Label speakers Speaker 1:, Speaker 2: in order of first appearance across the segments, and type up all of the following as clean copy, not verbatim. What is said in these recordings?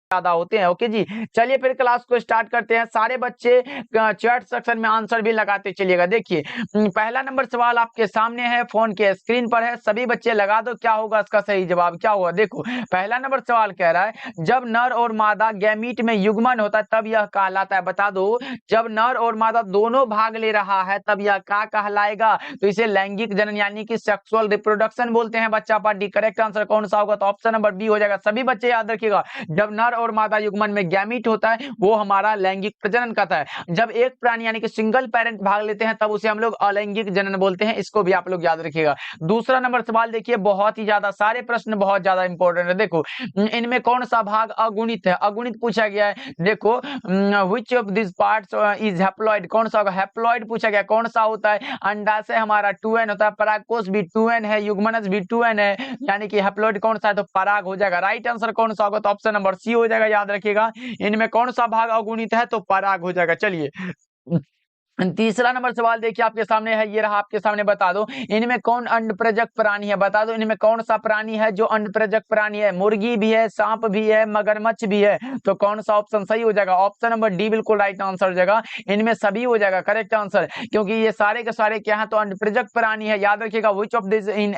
Speaker 1: ज्यादा होते हैं। ओके जी, चलिए फिर क्लास को स्टार्ट करते हैं। सारे बच्चे चैट सेक्शन में आंसर भी लगाते चलिएगा। देखिए पहला नंबर सवाल आपके सामने है, फोन के स्क्रीन पर है, सभी बच्चे लगा दो। क्या होगा इसका सही जवाब, क्या होगा? देखो पहला नंबर सवाल कह रहा है जब नर और मादा गैमीट में युग्मन होता है तब यह कहलाता है। बता दो, जब नर और मादा दोनों भाग ले रहा है तब यह क्या कहलाएगा? तो इसे लैंगिक जनन यानी कि सेक्सुअल रिप्रोडक्शन बोलते हैं बच्चा पार्टी। करेक्ट आंसर कौन सा होगा? तो ऑप्शन नंबर बी हो जाएगा। सभी बच्चे याद रखिएगा, जब नर और मादा युग्मन में गैमीट होता है वो हमारा लैंगिक प्रजनन कहता है। जब एक प्राणी यानी कि सिंगल पेरेंट भाग लेते हैं तब उसे हम लोग अलैंगिक जनन बोलते हैं। इसको भी आप लोग याद रखिएगा। दूसरा नंबर सवाल देखिए, बहुत ही ज्यादा, सारे प्रश्न बहुत ज्यादा इंपॉर्टेंट है। देखो इनमें कौन सा भाग अगुणित है? अगुणित पूछा गया है। देखो which of this parts is haploid, कौन सा होगा? हैप्लॉइड पूछा गया, कौन सा होता है? अंडाशय हमारा 2n होता है, परागकोश भी 2n है, युग्मनज भी 2n है, यानी कि हैप्लॉइड कौन सा है? तो पराग हो जाएगा। राइट आंसर कौन सा होगा? तो ऑप्शन नंबर सी हो जाएगा। याद रखिएगा, इनमें कौन सा भाग अगुणित है? तो पराग हो जाएगा। चलिए तीसरा नंबर सवाल देखिए आपके सामने है, ये रहा आपके सामने। बता दो इनमें कौन अंडप्रजक प्राणी है? बता दो इनमें कौन सा प्राणी है जो अंडप्रजक प्राणी है? मुर्गी भी है, सांप भी है, मगरमच्छ भी है। तो कौन सा ऑप्शन सही हो जाएगा? ऑप्शन नंबर डी बिल्कुल राइट आंसर हो जाएगा। इनमें सभी हो जाएगा करेक्ट आंसर, क्योंकि ये सारे के सारे क्या है? तो अंडप्रजक प्राणी है। याद रखिएगा, which of this in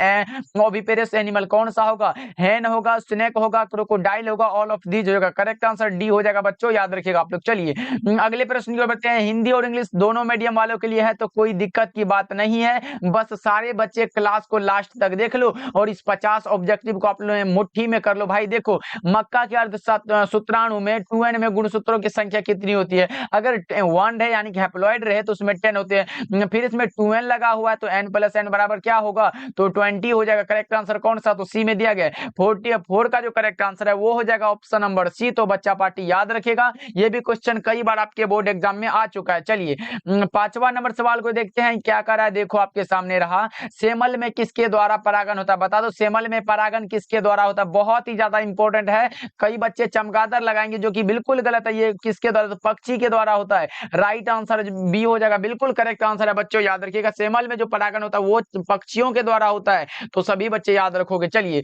Speaker 1: oviparous animal, कौन सा होगा? हैन होगा, स्नेक होगा, क्रोकोडाइल होगा, ऑल ऑफ दीज होगा। करेक्ट आंसर डी हो जाएगा बच्चों, याद रखिएगा आप लोग। चलिए अगले प्रश्न की ओर बढ़ते हैं। हिंदी और इंग्लिश दोनों मीडियम वालों के लिए है तो कोई दिक्कत की बात नहीं है, बस सारे बच्चे क्लास को लास्ट तक देख लो और इस 50 ऑब्जेक्टिव को आप लोग मुट्ठी में कर लो। भाई देखो, मक्का के अर्ध सूत्राणु में 2n में गुणसूत्रों की संख्या कितनी होती है? अगर 1 है यानी कि हैप्लॉइड रहे तो उसमें 10 होते हैं, फिर इसमें 2n लगा हुआ है तो n प्लस n बराबर क्या होगा? तो 20 हो जाएगा। करेक्ट आंसर कौन सा? तो सी में दिया गया। 44 का जो करेक्ट आंसर है वो हो जाएगा ऑप्शन नंबर सी। तो बच्चा पार्टी याद रखेगा, ये भी क्वेश्चन कई बार आपके बोर्ड एग्जाम में आ चुका है। चलिए पांचवा नंबर सवाल को देखते हैं, क्या कर रहा है? देखो आपके सामने रहा, सेमल में किसके द्वारा परागन होता है? बता दो सेमल में परागन किसके द्वारा होता है? बहुत ही ज्यादा इंपॉर्टेंट है। कई बच्चे चमगादड़ लगाएंगे जो कि बिल्कुल गलत है। ये किसके द्वारा? तो पक्षी के द्वारा होता है। राइट आंसर बी हो जाएगा, बिल्कुल करेक्ट आंसर है बच्चों। याद रखिएगा, सेमल में जो परागन होता है वो पक्षियों के द्वारा होता है, तो सभी बच्चे याद रखोगे। चलिए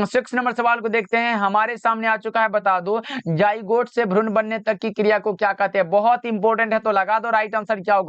Speaker 1: 6 नंबर सवाल को देखते हैं, हमारे सामने आ चुका है। बता दो जाइगोट से भ्रूण बनने तक की क्रिया को क्या कहते हैं? बहुत इंपॉर्टेंट है, तो लगा दो राइट आंसर क्या होगा?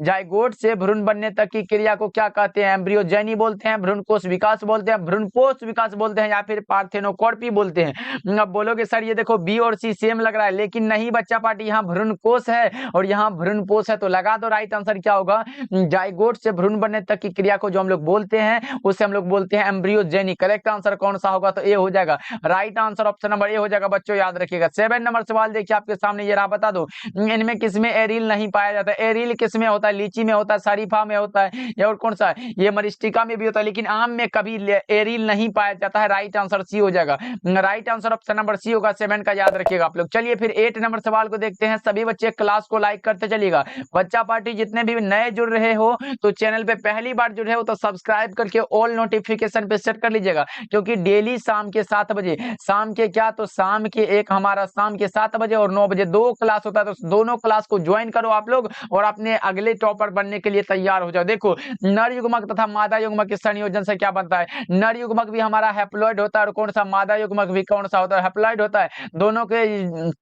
Speaker 1: जाइगोट से भ्रूण बनने तक की क्रिया को क्या कहते हैं? एम्ब्रियोजेनी बोलते हैं, भ्रूणकोश विकास बोलते हैं, भ्रूणपोष विकास बोलते हैं, या फिर पार्थेनोकॉर्पी बोलते हैं। अब बोलोगे सर ये देखो बी और सी सेम लग रहा है, लेकिन नहीं बच्चा पार्टी, यहाँ भ्रूणकोश है और यहाँ भ्रूणपोष है। तो लगा दो राइट आंसर क्या होगा? जाइगोट से भ्रूण बनने तक की क्रिया को जो हम लोग बोलते हैं उसे हम लोग बोलते हैं एम्ब्रियोजेनी। करेक्ट आंसर कौन सा होगा? तो ए हो जाएगा। Right answer option number A हो जाएगा बच्चों, याद रखिएगा। 7 नंबर सवाल देखिए आपके सामने, ये रहा। बता दो इनमें किसमें एरिल नहीं पाया जाता है? एरिल किसमें होता है? लीची में होता है, शरीफा में होता है, या और कौन सा है? ये मरिस्टिका में भी होता है, लेकिन आम में कभी एरिल नहीं पाया जाता है। राइट आंसर सी हो जाएगा। Right answer option number C होगा 7 का, याद रखिएगा आप लोग। चलिए फिर 8 नंबर सवाल को देखते हैं। सभी बच्चे क्लास को लाइक करते चलिएगा। बच्चा पार्टी जितने भी नए जुड़ रहे हो तो चैनल पे पहली बार जुड़े हो तो सब्सक्राइब करके ऑल नोटिफिकेशन पे सेट कर लीजिएगा, क्योंकि डेली शाम के 7 बजे, शाम के क्या तो शाम के एक हमारा शाम के 7 बजे और 9 बजे 2 क्लास होता है, तो दोनों क्लास को ज्वाइन करो आप लोग और अपने अगले टॉपर बनने के लिए तैयार हो जाओ। देखो नर युग्मक तथा मादा युग्मक के संयोजन से क्या बनता है? नर युग्मक भी हमारा हैप्लॉइड होता है और कौन सा मादा युग्मक भी कौन सा होता है? हैप्लॉइड होता है। दोनों के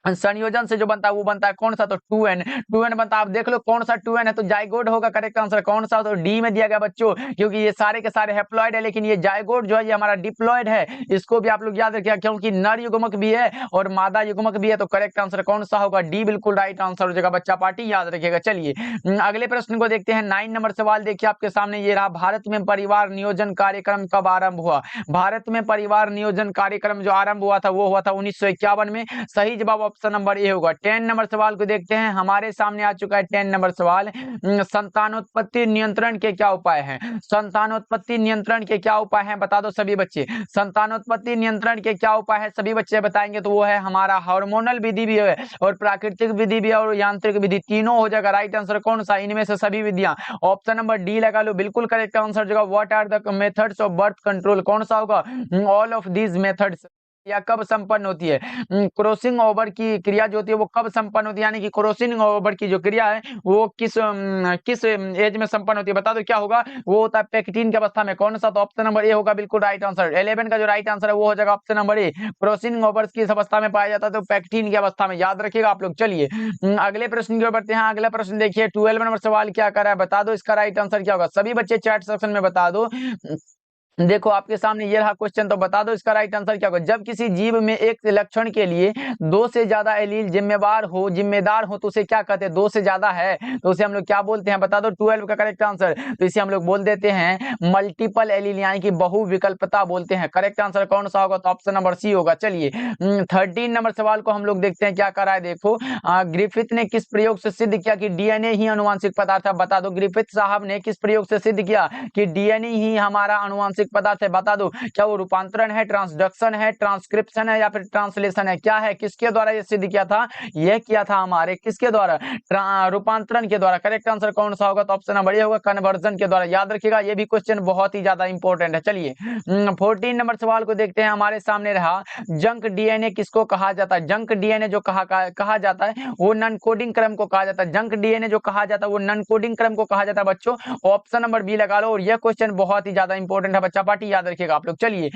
Speaker 1: संयोजन से जो बनता है वो बनता है कौन सा? तो 2n बनता है। आप देख लो कौन सा 2n है, तो जाइगोट होगा। करेक्ट आंसर कौन सा? तो डी में दिया गया बच्चों, क्योंकि ये सारे के सारे हैप्लॉइड है, लेकिन ये जाइगोट जो है ये हमारा डिप्लॉइड है। इसको भी आप लोग याद रखिएगा, क्योंकि नर युग्मक भी है और मादा युग्मक भी है। तो करेक्ट आंसर कौन सा होगा? डी बिल्कुल राइट आंसर हो जाएगा बच्चा पार्टी, याद रखिएगा। चलिए अगले प्रश्न को देखते हैं। 9 नंबर सवाल देखिए आपके सामने, ये रहा, भारत में परिवार नियोजन कार्यक्रम कब आरंभ हुआ? भारत में परिवार नियोजन कार्यक्रम जो आरंभ हुआ था वो हुआ था 1951 में। सही जवाब ऑप्शन नंबर ए होगा। 10 नंबर सवाल को देखते हैं। हमारे सामने आ चुका है 10 नंबर सवाल, संतानोत्पत्ति नियंत्रण के क्या उपाय हैं? संतानोत्पत्ति नियंत्रण के क्या उपाय हैं? बता दो सभी बच्चे, संतानोत्पत्ति नियंत्रण के क्या उपाय है? सभी बच्चे बताएंगे तो वो है हमारा हार्मोनल विधि भी है और प्राकृतिक विधि भी है और यांत्रिक विधि, तीनों हो जाएगा। राइट आंसर कौन सा? इनमें से सभी विधियां। ऑप्शन नंबर डी लगा लो, बिल्कुल करेक्ट आंसर होगा। What are the methods of birth control, कौन सा होगा? All of these methods. या कब संपन्न होती है? क्रॉसिंग ओवर की क्रिया जो होती है वो कब संपन्न होती है, यानी कि क्रॉसिंग ओवर की जो क्रिया है वो किस एज में संपन्न होती है? बता दो क्या होगा, वो होता है पेक्टिन की अवस्था में। कौन सा? तो ऑप्शन नंबर ए होगा बिल्कुल राइट आंसर। 11 का जो राइट आंसर है वो हो जाएगा option number A. Crossing over किस अवस्था में पाया जाता है? तो पेक्टिन की अवस्था में, याद रखिएगा आप लोग। चलिए अगले प्रश्न की ओर बढ़ते हैं। अगला प्रश्न देखिए, 12 नंबर सवाल क्या कर रहा है, बता दो इसका राइट आंसर क्या होगा। सभी बच्चे चैट सेक्शन में बता दो। देखो आपके सामने ये रहा क्वेश्चन, तो बता दो इसका राइट आंसर क्या होगा। जब किसी जीव में एक लक्षण के लिए दो से ज्यादा एलील जिम्मेदार हो तो उसे क्या कहते हैं? दो से ज्यादा है तो उसे हम लोग क्या बोलते हैं? बता दो 12 का करेक्ट आंसर। तो इसे हम लोग बोल देते हैं मल्टीपल एलील, यानी कि बहुविकल्पता बोलते हैं। करेक्ट आंसर कौन सा होगा? तो ऑप्शन नंबर सी होगा। चलिए 13 नंबर सवाल को हम लोग देखते हैं क्या कर रहा है। देखो ग्रिफिथ ने किस प्रयोग से सिद्ध किया कि डीएनए ही अनुवांशिक पदार्थ है? बता दो ग्रिफिथ साहब ने किस प्रयोग से सिद्ध किया कि डीएनए ही हमारा अनुवांशिक पदार्थ है? बता दो क्या वो रूपांतरण है, ट्रांसडक्शन है, ट्रांसक्रिप्शन है या फिर ट्रांसलेशन है? क्या है, किसके द्वारा ये सिद्ध किया था? यह किया था हमारे किसके द्वारा? रूपांतरण के द्वारा। करेक्ट आंसर कौन सा होगा? तो ऑप्शन नंबर ए होगा कन्वर्जन के द्वारा। याद रखिएगा ये भी क्वेश्चन बहुत ही ज्यादा इंपॉर्टेंट है। चलिए 14 नंबर सवाल को देखते हैं। हमारे सामने रहा जंक डीएनए किसको कहा जाता है? जंक डीएनए जो कहा जाता है वो नॉन कोडिंग क्रम को कहा जाता है। जंक डीएनए जो कहा जाता है वो नॉन कोडिंग क्रम को कहा जाता है बच्चों। ऑप्शन नंबर बी लगा लो, और यह क्वेश्चन बहुत ही ज्यादा इंपॉर्टेंट है बच्चा पार्टी, याद रखिएगा आप लोग। चलिए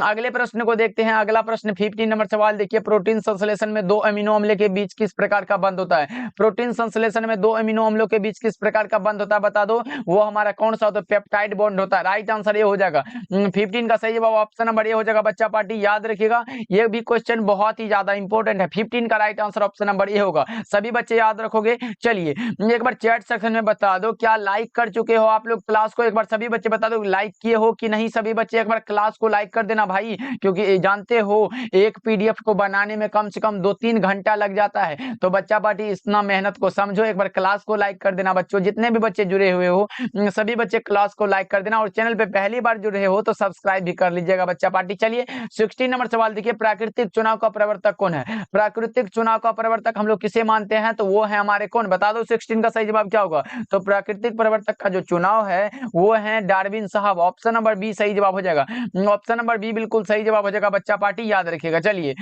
Speaker 1: अगले प्रश्न को देखते हैं। अगला प्रश्न 15 नंबर सवाल देखिए, प्रोटीन संश्लेषण में दो अमीनो अम्ल के बीच किस प्रकार का बंध होता है? प्रोटीन संश्लेषण में दो अमीनो अम्लों के बीच किस प्रकार का बंध होता है? बता दो वो हमारा कौन सा होता है? पेप्टाइड बॉन्ड होता है। राइट आंसर ये हो जाएगा 15 का सही जवाब ऑप्शन नंबर ए हो जाएगा बच्चा पार्टी, याद रखिएगा ये भी क्वेश्चन बहुत ही ज्यादा इंपॉर्टेंट है। 15 का right answer option number A होगा, सभी बच्चे याद रखोगे। चलिए एक बार चैट सेक्शन में बता दो क्या लाइक कर चुके हो आप लोग क्लास को? एक बार सभी बच्चे बता दो लाइक किए हो कि नहीं। सभी बच्चे एक बार क्लास को लाइक कर देना भाई, क्योंकि जानते हो एक पीडीएफ को बनाने में कम से कम 2-3 घंटा लग जाता है। तो बच्चा पार्टी इतना मेहनत को समझो, एक बार क्लास को लाइक कर देना बच्चों। जितने भी बच्चे जुड़े हुए हो सभी बच्चे क्लास को लाइक कर देना, और चैनल पे पहली बार जुड़े हो तो सब्सक्राइब भी कर लीजिएगा बच्चा पार्टी। चलिए 16 नंबर सवाल देखिए, प्राकृतिक चुनाव का प्रवर्तक कौन है? प्राकृतिक चुनाव का प्रवर्तक हम लोग किसे मानते हैं? तो वो है हमारे कौन? बता दो 16 का सही जवाब क्या होगा। तो प्राकृतिक प्रवर्तक का जो चुनाव है वो है डार्विन साहब। ऑप्शन नंबर बी सही जवाब हो जाएगा। ऑप्शन नंबर बी बिल्कुल सही जवाब हो जाएगा बच्चा पार्टी, याद रखिएगा। चलिए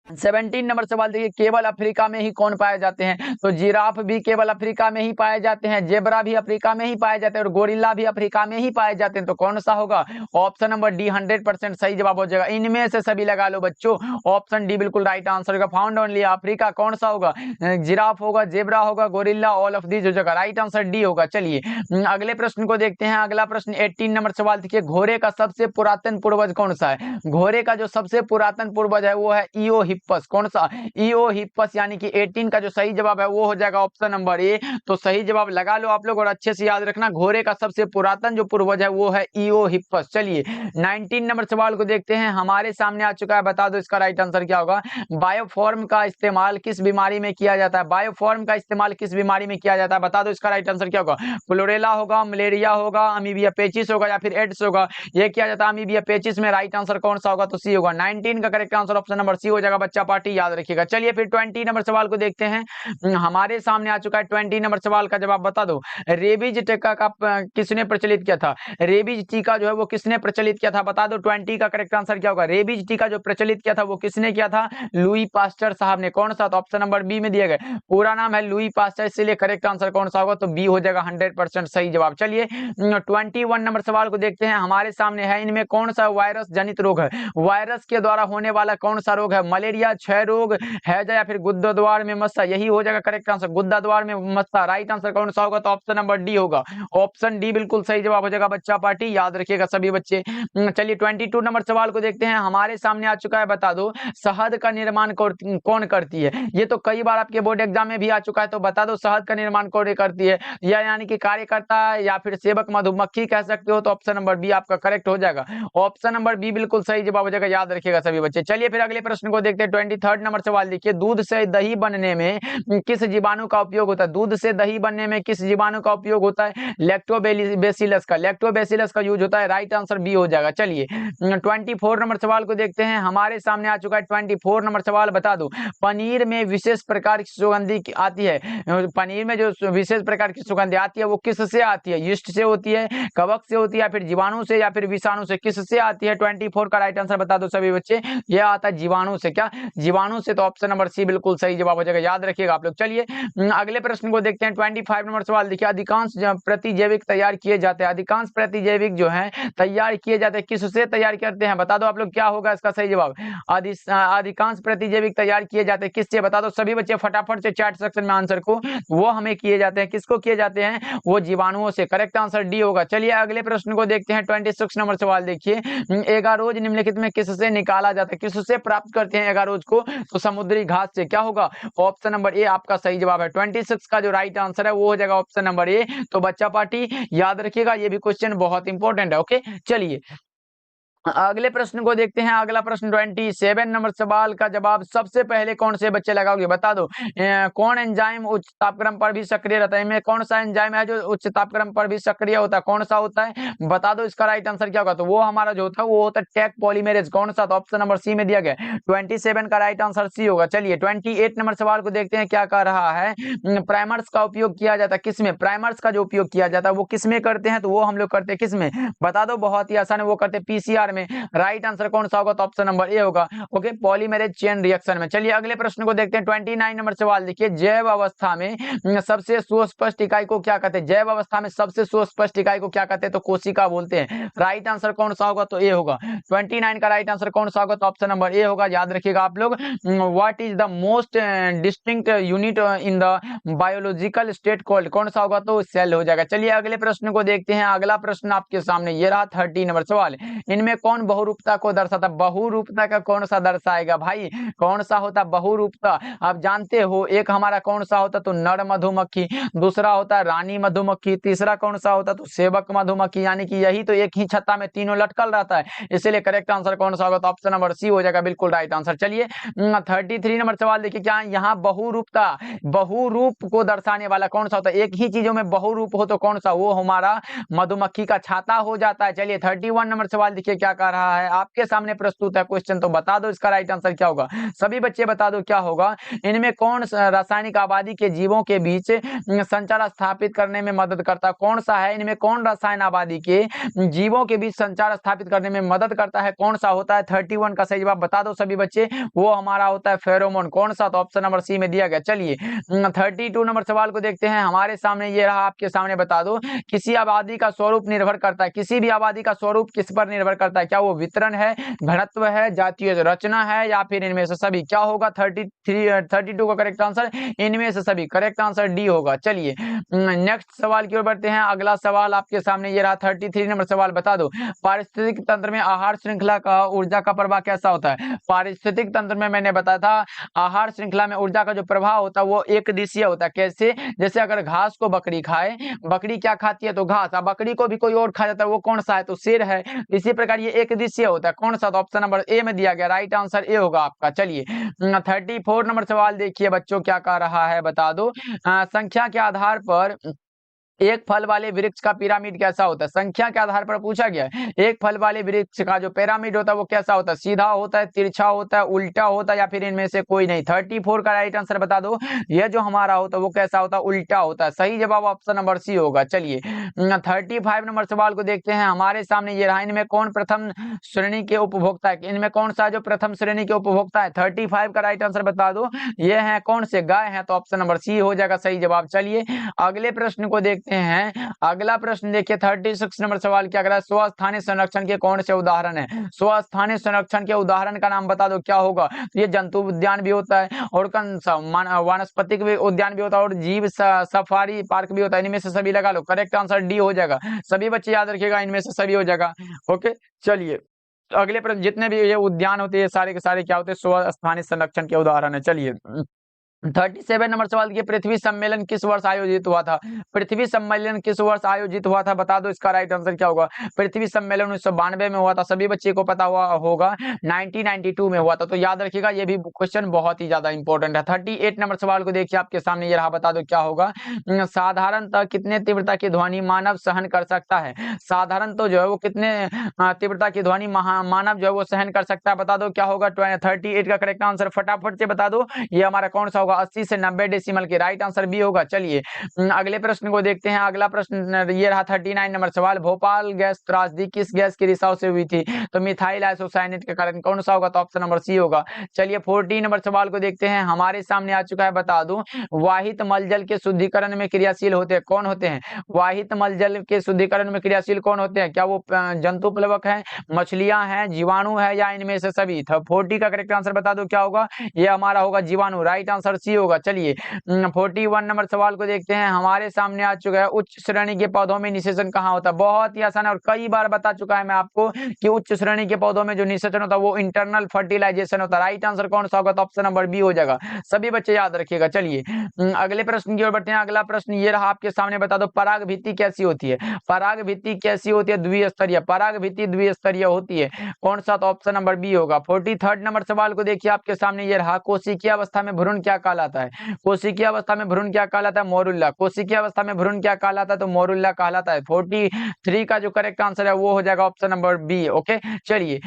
Speaker 1: 17 नंबर सवाल देखिए, केवल अफ्रीका में ही कौन पाए जाते हैं? तो जिराफ भी केवल अफ्रीका में ही पाए जाते हैं, जेब्रा भी अफ्रीका में ही पाए जाते हैं, और गोरिल्ला भी अफ्रीका में ही पाए जाते हैं। तो कौन सा होगा? ऑप्शन नंबर डी 100% सही जवाब हो जाएगा। इनमें से सभी लगा लो बच्चों, ऑप्शन डी बिल्कुल राइट आंसर होगा। फाउंड ओनली अफ्रीका कौन सा होगा? जिराफ होगा, जेब्रा होगा, गोरिल्ला, ऑल ऑफ दीज हो जाएगा। राइट आंसर डी होगा। चलिए अगले प्रश्न को देखते हैं। अगला प्रश्न 18 नंबर सवाल देखिए, घोड़े का सबसे पुरातन पूर्वज कौन सा है? घोड़े का जो सबसे पुरातन पूर्वज है वो है ईओ हिप्पस। कौन सा? ईओ हिप्पस, यानी कि 18 का जो सही जवाब है वो हो जाएगा ऑप्शन नंबर ए। तो सही जवाब लगा लो आप लोग, और अच्छे से याद रखना घोड़े का सबसे पुरातन जो पूर्वज है वो है ईओ हिप्पस। चलिए 19 नंबर सवाल को देखते हैं। हमारे सामने आ चुका है, बता दो इसका राइट आंसर क्या होगा। बायोफॉर्म का इस्तेमाल किस बीमारी में किया जाता है? बायोफॉर्म का इस्तेमाल किस बीमारी में किया जाता है? बता दो इसका राइट आंसर क्या होगा। क्लोरेला होगा, मलेरिया होगा, अमीबिया पेचिस होगा या फिर एड्स होगा? ये किया जाता है अमीबिया पेचिस में। राइट आंसर कौन सा होगा? तो सी होगा। 19 का correct answer option number C हो जाएगा बच्चा पार्टी, याद रखिएगा। चलिए फिर 20 नंबर सवाल को देखते हैं। हमारे सामने आ चुका है 20 नंबर सवाल का जवाब बता दो। रेबीज टीका का किसने प्रचलित किया था? रेबीज टीका जो है वो किसने प्रचलित किया था? बता दो 20 का करेक्ट आंसर क्या होगा। रेबीज टीका जो प्रचलित किया था वो किसने किया था? लुई पास्टर साहब ने। कौन सा? तो ऑप्शन नंबर बी में दिया गया, पूरा नाम है लुई पास्टर, इसलिए करेक्ट आंसर कौन सा होगा? तो बी हो जाएगा 100% सही जवाब। चलिए 21 नंबर सवाल को देखते हैं। हमारे सामने है, इनमें कौन सा वायरस जनित रोग है? वायरस के द्वारा होने वाला कौन सा रोग है? मलेरिया, क्षय रोग, हैजा या फिर गुद्दा द्वार में मस्सा? यही हो जाएगा करेक्ट आंसर, गुद्दा द्वार में मस्सा। राइट आंसर कौन सा होगा? तो ऑप्शन नंबर डी होगा। ऑप्शन डी बिल्कुल सही जवाब हो जाएगा बच्चा पार्टी, याद रखिएगा सभी बच्चे। चलिए 22 नंबर सवाल को देखते हैं। हमारे सामने आ चुका है, बता दो शहद का निर्माण कौन करती है? ये तो कई बार आपके बोर्ड एग्जाम में भी आ चुका है, तो बता दो शहद का निर्माण कौन करती है? या यानी कि कार्यकर्ता या फिर सेवक मधुमक्खी कह सकते हो। तो ऑप्शन नंबर बी आपका करेक्ट हो जाएगा। ऑप्शन नंबर बी बिल्कुल सही जवाब हो जाएगा, याद रखिएगा सभी बच्चे। चलिए फिर अगले प्रश्न को देखते देखते हैं 23rd नंबर सवाल देखिए, दूध से दही बनने में किस जीवाणु का उपयोग होता है? दूध से दही बनने में किस जीवाणु का उपयोग होता है? लैक्टोबैसिलस का। लैक्टोबैसिलस का यूज होता है। राइट आंसर बी हो जाएगा। चलिए 24 नंबर सवाल को देखते हैं, हमारे सामने आ चुका है 24 नंबर सवाल। बता दो, पनीर में विशेष प्रकार की सुगंधी आती है, पनीर में जो विशेष प्रकार की सुगंधी आती है वो किससे आती है? यीस्ट से होती है, कवक से होती है, या फिर जीवाणु से, या फिर विषाणु से? किससे आती है? 24 का राइट आंसर बता दो सभी बच्चे। यह आता है जीवाणु से। क्या जीवाणु से? तो ऑप्शन नंबर सी बिल्कुल सही जवाब हो जाएगा, याद रखिएगा आप लोग। चलिए अगले प्रश्न को देखते हैं 25 नंबर सवाल देखिए, अधिकांश प्रतिजैविक तैयार किए जाते हैं, अधिकांश प्रतिजैविक जो है तैयार किए जाते हैं, किससे तैयार करते हैं? बता दो आप लोग, क्या होगा इसका सही जवाब? अधिकांश प्रतिजैविक तैयार किए जाते हैं किससे? बता दो सभी बच्चे फटाफट से चैट सेक्शन में आंसर को। वो हमें किए जाते हैं, किसको किए जाते हैं? वो जीवाणुओं से। करेक्ट आंसर डी होगा। चलिए अगले प्रश्न को देखते हैं 26 नंबर सवाल देखिए, एगारोज निम्नलिखित में किससे निकाला जाता है? किससे प्राप्त करते हैं एगारोज को? तो समुद्री घास से। क्या होगा? ऑप्शन नंबर ए आपका सही जवाब है। 26 का जो राइट आंसर है वो हो जाएगा ऑप्शन नंबर ए। तो बच्चा पार्टी याद रखिएगा, ये भी क्वेश्चन बहुत इंपॉर्टेंट है। ओके चलिए अगले प्रश्न को देखते हैं। अगला प्रश्न 27 नंबर सवाल का जवाब सबसे पहले कौन से बच्चे लगाओगे? बता दो कौन एंजाइम उच्च तापक्रम पर भी सक्रिय रहता है? इनमें कौन सा एंजाइम है जो उच्च तापक्रम पर भी सक्रिय होता है? कौन सा होता है? बता दो इसका राइट आंसर क्या होगा? तो वो हमारा जो होता है वो होता है टेक पॉलीमेरेज। कौन सा? तो ऑप्शन नंबर सी में दिया गया 27 का राइट आंसर सी होगा। चलिए 28 नंबर सवाल को देखते हैं, क्या कह रहा है? प्राइमर्स का उपयोग किया जाता है किसमें? प्राइमर्स का जो उपयोग किया जाता है वो किसमें करते हैं? तो वो हम लोग करते हैं किसमें? बता दो, बहुत ही आसान है, वो करते हैं पीसीआर में। राइट आंसर कौन सा होगा? तो ऑप्शन नंबर ए होगा। ओके पॉलीमेरेज चेन रिएक्शन में। चलिए अगले प्रश्न को देखते हैं 29 नंबर सवाल देखिए, जैव अवस्था में सबसे सुस्पष्ट इकाई को क्या कहते हैं? जैव अवस्था में सबसे सुस्पष्ट इकाई को क्या कहते हैं? तो कोशिका बोलते हैं। राइट आंसर कौन सा होगा? तो ए होगा। 29 का राइट आंसर कौन सा होगा? तो ऑप्शन नंबर ए होगा, याद रखिएगा आप लोग। What is the most distinct unit in the biological state called? कौन सा होगा? तो सेल हो जाएगा। चलिए अगले प्रश्न को देखते हैं। अगला प्रश्न आपके सामने ये रहा 30 नंबर सवाल, इनमें कौन बहुरूपता को दर्शाता? बहुरूपता का कौन सा दर्शाएगा भाई? कौन सा होता बहुरूपता? आप जानते हो, एक हमारा कौन सा होता? तो नर मधुमक्खी, दूसरा होता है रानी मधुमक्खी, तीसरा कौन सा होता? तो सेवक मधुमक्खी। यानी कि यही तो एक ही छत्ता में तीनों लटकल रहता है, इसलिए करेक्ट आंसर कौन सा होगा? तो ऑप्शन नंबर सी हो जाएगा, बिल्कुल राइट आंसर। चलिए 33 नंबर सवाल देखिए, क्या यहाँ बहुरूपता, बहुरूप को दर्शाने वाला कौन सा होता है? एक ही चीजों में बहुरूप हो तो कौन सा? वो हमारा मधुमक्खी का छाता हो जाता है। चलिए 31 नंबर सवाल देखिए, क्या कह रहा है? आपके सामने प्रस्तुत है क्वेश्चन, तो बता दो इसका राइट आंसर क्या होगा? सभी बच्चे बता दो क्या होगा? इनमें कौन रासायनिक आबादी के जीवों के बीच संचार स्थापित करने में मदद करता है? कौन सा है? इनमें कौन रसायन आबादी के जीवों के बीच संचार स्थापित करने में मदद करता है? कौन सा होता है? 31 का सही जवाब बता दो सभी बच्चे। वो हमारा होता है फेरोमोन। कौन सा? तो ऑप्शन नंबर सी में दिया गया। चलिए 32 नंबर सवाल को देखते हैं। हमारे सामने ये रहा, आपके सामने बता दो, किसी आबादी का स्वरूप निर्भर करता है, किसी भी आबादी का स्वरूप किस पर निर्भर करता है? क्या वो वितरण है, घनत्व है, जातीय रचना है, या फिर इनमें से सभी? क्या होगा? 32 का करेक्ट आंसर इनमें से सभी। करेक्ट आंसर डी होगा। चलिए नेक्स्ट सवाल की ओर बढ़ते हैं। अगला सवाल आपके सामने ये रहा 33 नंबर सवाल, बता दो पारिस्थितिक तंत्र में आहार श्रृंखला का ऊर्जा का प्रवाह कैसा होता है? पारिस्थितिक तंत्र में मैंने बताया था, आहार श्रृंखला में ऊर्जा का जो प्रभाव होता है वो एक दिशीय होता है। कैसे? जैसे अगर घास को बकरी खाए, बकरी क्या खाती है? तो घास। अब बकरी को भी कोई और खा जाता है, वो कौन सा है? तो शेर है। इसी प्रकार ये एक दिशीय होता है। कौन सा? तो ऑप्शन नंबर ए में दिया गया, राइट आंसर ए होगा आपका। चलिए 34 नंबर सवाल देखिए बच्चों, क्या कह रहा है? बता दो संख्या के आधार पर एक फल वाले वृक्ष का पिरामिड कैसा होता है? संख्या के आधार पर पूछा गया है। एक फल वाले वृक्ष का जो पिरामिड होता है वो कैसा होता है? सीधा होता है, तिरछा होता है, उल्टा होता है, या फिर इनमें से कोई नहीं? 34 का राइट आंसर बता दो। यह जो हमारा होता है वो कैसा होता है? उल्टा होता है। सही जवाब ऑप्शन नंबर सी होगा। चलिए 35 नंबर सवाल को देखते हैं। हमारे सामने ये रहा, इनमें कौन प्रथम श्रेणी के उपभोक्ता है? इनमें कौन सा जो प्रथम श्रेणी के उपभोक्ता है? 35 का राइट आंसर बता दो। ये है कौन से? गाय है। तो ऑप्शन नंबर सी हो जाएगा सही जवाब। चलिए अगले प्रश्न को देखते हैं। अगला प्रश्न देखिए 36 नंबर सवाल क्या कर रहा है? स्वस्थानीय संरक्षण के कौन से उदाहरण है? स्वस्थानीय संरक्षण के उदाहरण का नाम बता दो, क्या होगा? ये जंतु उद्यान भी होता है, और वानस्पतिक उद्यान भी होता है, और जीव सफारी पार्क भी होता है। इनमें से सभी लगा लो। करेक्ट आंसर डी हो जाएगा। सभी बच्चे याद रखिएगा, इनमें से सभी हो जाएगा। ओके चलिए अगले प्रश्न, जितने भी ये उद्यान होते हैं सारे के सारे क्या होते हैं? स्वस्थानीय संरक्षण के उदाहरण है। चलिए 37 नंबर सवाल देखिए, पृथ्वी सम्मेलन किस वर्ष आयोजित हुआ था? पृथ्वी सम्मेलन किस वर्ष आयोजित हुआ था, बता दो इसका राइट आंसर क्या होगा। पृथ्वी सम्मेलन 1992 में हुआ था, सभी बच्चे को पता हुआ होगा 1992 में हुआ था, तो याद रखिएगा ये भी क्वेश्चन बहुत ही ज्यादा इंपॉर्टेंट है। 38 नंबर सवाल को देखिए आपके सामने, ये रहा, बता दो क्या होगा। साधारणतः कितने तीव्रता की ध्वनि मानव सहन कर सकता है? साधारण तो जो है वो कितने तीव्रता की ध्वनि मानव जो है वो सहन कर सकता है, बता दो क्या होगा। 38 का करेक्ट आंसर फटाफट से बता दो, ये हमारा कौन सा होगा? 80 से 90 डेसिमल के, राइट आंसर बी होगा। चलिए अगले प्रश्न को देखते हैं। अगला प्रश्न ये रहा 39 नंबर सवाल, भोपाल गैस त्रासदी किस गैस के रिसाव से हुई थी? तो मिथाइल आइसोसाइनेट के कारण, कौन सा होगा? तो ऑप्शन नंबर सी होगा। चलिए 40 नंबर सवाल को देखते हैं, हमारे सामने आ चुका है, बता दूं, वाहित मलजल के शुद्धिकरण में क्रियाशील होते हैं, कौन होते हैं? वाहित मलजल के शुद्धिकरण में क्रियाशील कौन होते हैं? क्या वो जंतु प्लवक है, मछलियां हैं, जीवाणु है, या इनमें से सभी? 40 का करेक्ट आंसर बता दो क्या होगा। ये हमारा होगा जीवाणु, राइट आंसर सी होगा। चलिए 41 नंबर सवाल को देखते हैं, हमारे सामने आ चुका है, उच्च श्रेणी के पौधों में निषेचन कहाँ होता है? बहुत ही आसान है और कई बार बता चुका है मैं आपको कि उच्च श्रेणी के पौधों में जो निषेचन होता है वो इंटरनल फर्टिलाइजेशन होता है, राइट आंसर कौन सा होगा? तो ऑप्शन नंबर बी हो जाएगा, सभी बच्चे याद रखिएगा। चलिए अगले प्रश्न की ओर बढ़ते हैं। अगला प्रश्न ये रहा आपके सामने, बता दो पराग भित्ति कैसी होती है? पराग भित्ति कैसी होती है? द्विस्तरीय, पराग भित्ति द्विस्तरीय होती है, कौन सा? तो ऑप्शन नंबर बी होगा। 43 नंबर सवाल को देखिए आपके सामने, ये रहा, कोशिकीय अवस्था में भ्रूण क्या कहलाता है? कोशिकीय अवस्था में भ्रूण क्या कहलाता है? मोरुल्ला। कोशिकीय अवस्था में भ्रूण क्या कहलाता है? तो मोरुल्ला कहलाता है। 43 का जो करेक्ट आंसर है वो हो जाएगा ऑप्शन नंबर बी। ओके, चलिए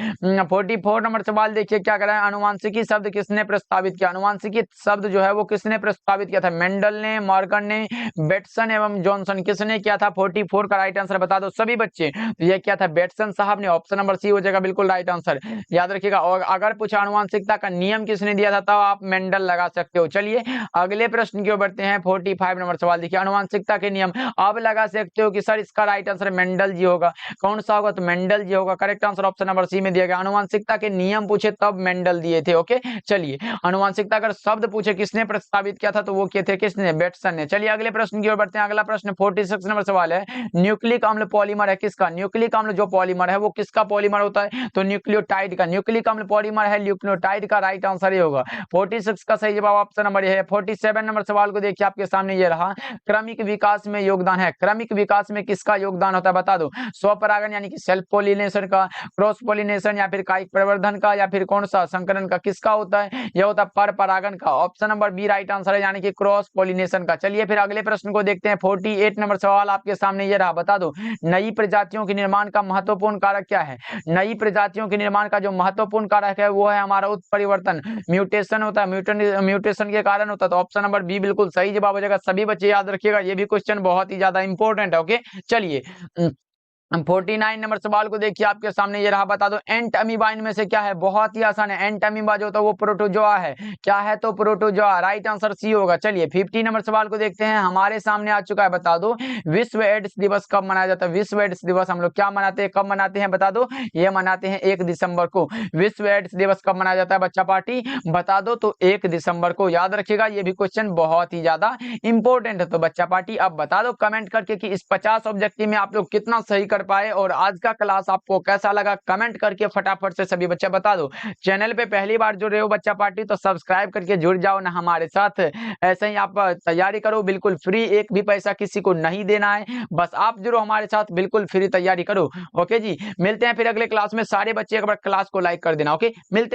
Speaker 1: 44 नंबर सवाल देखिए क्या कर रहा है, अनुवांशिकी शब्द किसने प्रस्तावित किया? अनुवांशिकी शब्द जो है वो किसने प्रस्तावित किया था? मेंडल ने, मॉर्गन ने, बेटसन एवं जॉनसन, किसने किया था? 44 का राइट आंसर बता दो सभी बच्चे। तो ये क्या था? बेटसन साहब ने, ऑप्शन नंबर सी हो जाएगा बिल्कुल राइट आंसर, याद रखिएगा। और अगर पूछा अनुवांशिकता का नियम किसने दिया था, तब आप मेंडल लगा सकते हो। चलिए अगले प्रश्न की ओर बढ़ते हैं। 45 नंबर सवाल देखिए, अनुवांशिकता के नियम आप लगा सकते हो कि सर इसका राइट आंसर मेंडल जी होगा, कौन सा होगा? तो मेंडल जी होगा, correct answer option number C में दिया गया। अनुवांशिकता के नियम पूछे तब मेंडल दिए थे। ओके, चलिए अनुवांशिकता अगर शब्द पूछे किसने प्रस्तावित किया था, तो वो किए थे, किसने? बेटसन ने। चलिए अगले प्रश्न की ओर बढ़ते हैं। अगला प्रश्न 46 नंबर सवाल है, न्यूक्लिक अम्ल पॉलीमर है किसका? न्यूक्लिक अम्ल जो पॉलीमर है वो किसका पॉलीमर होता है? तो न्यूक्लियोटाइड का। न्यूक्लिक अम्ल पॉलीमर है न्यूक्लियोटाइड का, राइट आंसर ये होगा। 46 का सही जवाब ऑप्शन नंबर ये है। 47 नंबर सवाल को देखिए आपके सामने, ये रहा, क्रमिक विकास में योगदान है, क्रमिक विकास में किसका योगदान होता है? बता दो। स्वपरागन यानी कि सेल्फ पोलिनेशन का, क्रॉस पोलिनेशन, या फिर कायिक प्रवर्धन का, या फिर कौन सा? संकरण का। किसका होता है? यह होता है पर परागन का, option number B right answer है, यानी कि क्रॉस पोलिनेशन का। चलिए फिर अगले प्रश्न को देखते हैं। 48 नंबर सवाल आपके सामने ये रहा, बता दो नई प्रजातियों के निर्माण का महत्वपूर्ण कारक क्या है? नई प्रजातियों के निर्माण का जो महत्वपूर्ण कारक है वो है हमारा उत्परिवर्तन, म्यूटेशन होता है, म्यूटेशन के कारण होता है, तो ऑप्शन नंबर बी बिल्कुल सही जवाब हो जाएगा। सभी बच्चे याद रखिएगा, ये भी क्वेश्चन बहुत ही ज्यादा इंपॉर्टेंट है। ओके, चलिए 49 नंबर सवाल को देखिए आपके सामने, ये रहा, बता दो एंट अमीबा इनमें से क्या है? बहुत ही आसान है, एंट अमीबा जो होता है वो प्रोटोजोआ है। क्या है? तो प्रोटोजोआ, राइट आंसर सी होगा। चलिए 50 नंबर सवाल को देखते हैं, हमारे सामने आ चुका है, बता दो विश्व एड्स दिवस कब मनाया जाता है? विश्व एड्स दिवस हम लोग क्या मनाते हैं, कब मनाते हैं? बता दो। ये मनाते हैं 1 दिसंबर को। विश्व एड्स दिवस कब मनाया जाता है बच्चा पार्टी? बता दो। तो 1 दिसंबर को, याद रखिएगा, ये भी क्वेश्चन बहुत ही ज्यादा इंपॉर्टेंट है। तो बच्चा पार्टी अब बता दो कमेंट करके कि इस 50 ऑब्जेक्टिव में आप लोग कितना सही कर पाए, और आज का क्लास आपको कैसा लगा कमेंट करके फटाफट से सभी बच्चे बता दो। चैनल पे पहली बार जुड़ रहे हो बच्चा पार्टी, तो सब्सक्राइब करके जुड़ जाओ ना हमारे साथ। ऐसे ही आप तैयारी करो, बिल्कुल फ्री, एक भी पैसा किसी को नहीं देना है, बस आप जुड़ो हमारे साथ, बिल्कुल फ्री तैयारी करो। ओके जी, मिलते हैं फिर अगले क्लास में। सारे बच्चे एक बार क्लास को लाइक कर देना। ओके, मिलते हैं।